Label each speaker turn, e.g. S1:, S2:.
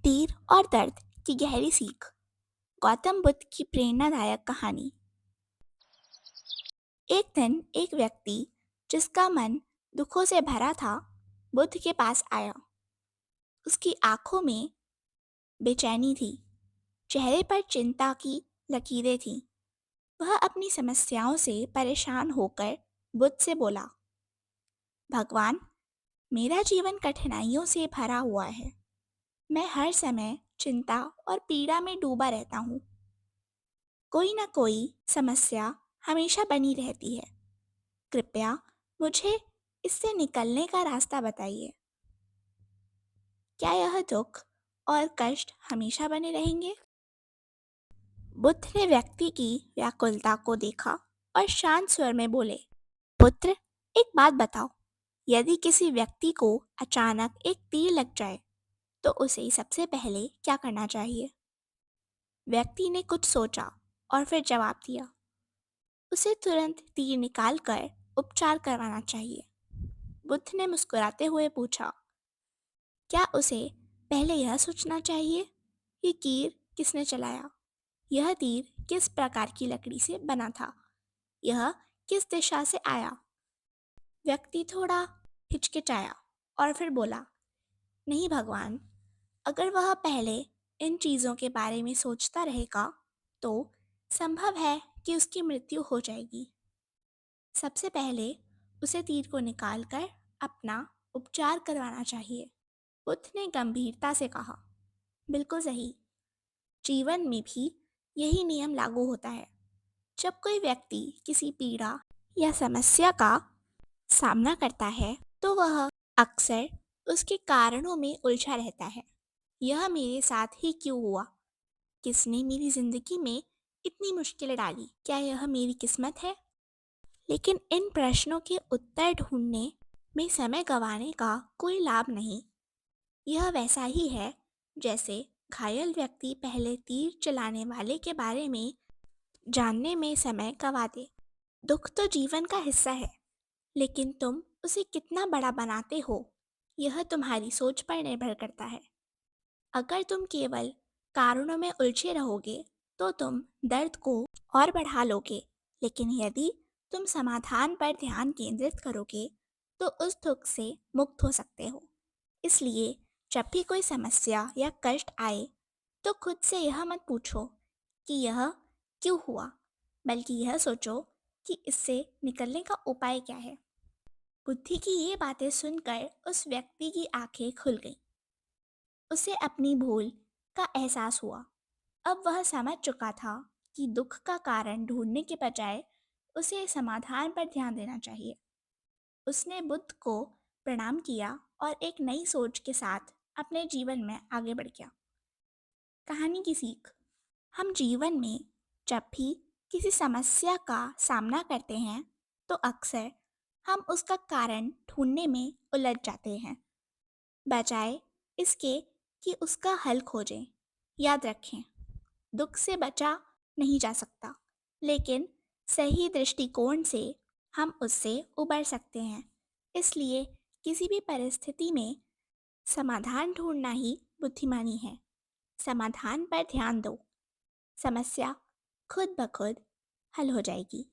S1: तीर और दर्द की गहरी सीख। गौतम बुद्ध की प्रेरणादायक कहानी। एक दिन एक व्यक्ति जिसका मन दुखों से भरा था बुद्ध के पास आया। उसकी आंखों में बेचैनी थी, चेहरे पर चिंता की लकीरें थीं। वह अपनी समस्याओं से परेशान होकर बुद्ध से बोला, भगवान, मेरा जीवन कठिनाइयों से भरा हुआ है। मैं हर समय चिंता और पीड़ा में डूबा रहता हूँ। कोई ना कोई समस्या हमेशा बनी रहती है। कृपया मुझे इससे निकलने का रास्ता बताइए। क्या यह दुख और कष्ट हमेशा बने रहेंगे? बुद्ध ने व्यक्ति की व्याकुलता को देखा और शांत स्वर में बोले, पुत्र, एक बात बताओ, यदि किसी व्यक्ति को अचानक एक तीर लग जाए तो उसे सबसे पहले क्या करना चाहिए? व्यक्ति ने कुछ सोचा और फिर जवाब दिया, उसे तुरंत तीर निकालकर उपचार करवाना चाहिए। बुद्ध ने मुस्कुराते हुए पूछा, क्या उसे पहले यह सोचना चाहिए कि तीर किसने चलाया? यह तीर किस प्रकार की लकड़ी से बना था? यह किस दिशा से आया? व्यक्ति थोड़ा हिचकिचाया और फिर बोला, नहीं भगवान, अगर वह पहले इन चीज़ों के बारे में सोचता रहेगा तो संभव है कि उसकी मृत्यु हो जाएगी। सबसे पहले उसे तीर को निकालकर अपना उपचार करवाना चाहिए। बुद्ध ने गंभीरता से कहा, बिल्कुल सही। जीवन में भी यही नियम लागू होता है। जब कोई व्यक्ति किसी पीड़ा या समस्या का सामना करता है तो वह अक्सर उसके कारणों में उलझा रहता है। यह मेरे साथ ही क्यों हुआ? किसने मेरी जिंदगी में इतनी मुश्किलें डाली? क्या यह मेरी किस्मत है? लेकिन इन प्रश्नों के उत्तर ढूंढने में समय गंवाने का कोई लाभ नहीं। यह वैसा ही है जैसे घायल व्यक्ति पहले तीर चलाने वाले के बारे में जानने में समय गंवा दे। दुख तो जीवन का हिस्सा है, लेकिन तुम उसे कितना बड़ा बनाते हो, यह तुम्हारी सोच पर निर्भर करता है। अगर तुम केवल कारणों में उलझे रहोगे तो तुम दर्द को और बढ़ा लोगे, लेकिन यदि तुम समाधान पर ध्यान केंद्रित करोगे तो उस दुख से मुक्त हो सकते हो। इसलिए जब भी कोई समस्या या कष्ट आए तो खुद से यह मत पूछो कि यह क्यों हुआ, बल्कि यह सोचो कि इससे निकलने का उपाय क्या है। बुद्धि की ये बातें सुनकर उस व्यक्ति की आंखें खुल गईं। उसे अपनी भूल का एहसास हुआ। अब वह समझ चुका था कि दुख का कारण ढूंढने के बजाय उसे समाधान पर ध्यान देना चाहिए। उसने बुद्ध को प्रणाम किया और एक नई सोच के साथ अपने जीवन में आगे बढ़ गया। कहानी की सीख। हम जीवन में जब भी किसी समस्या का सामना करते हैं तो अक्सर हम उसका कारण ढूंढने में उलझ जाते हैं, बजाय इसके कि उसका हल खोजें। याद रखें, दुख से बचा नहीं जा सकता, लेकिन सही दृष्टिकोण से हम उससे उबर सकते हैं। इसलिए किसी भी परिस्थिति में समाधान ढूंढना ही बुद्धिमानी है। समाधान पर ध्यान दो, समस्या खुद ब खुद हल हो जाएगी।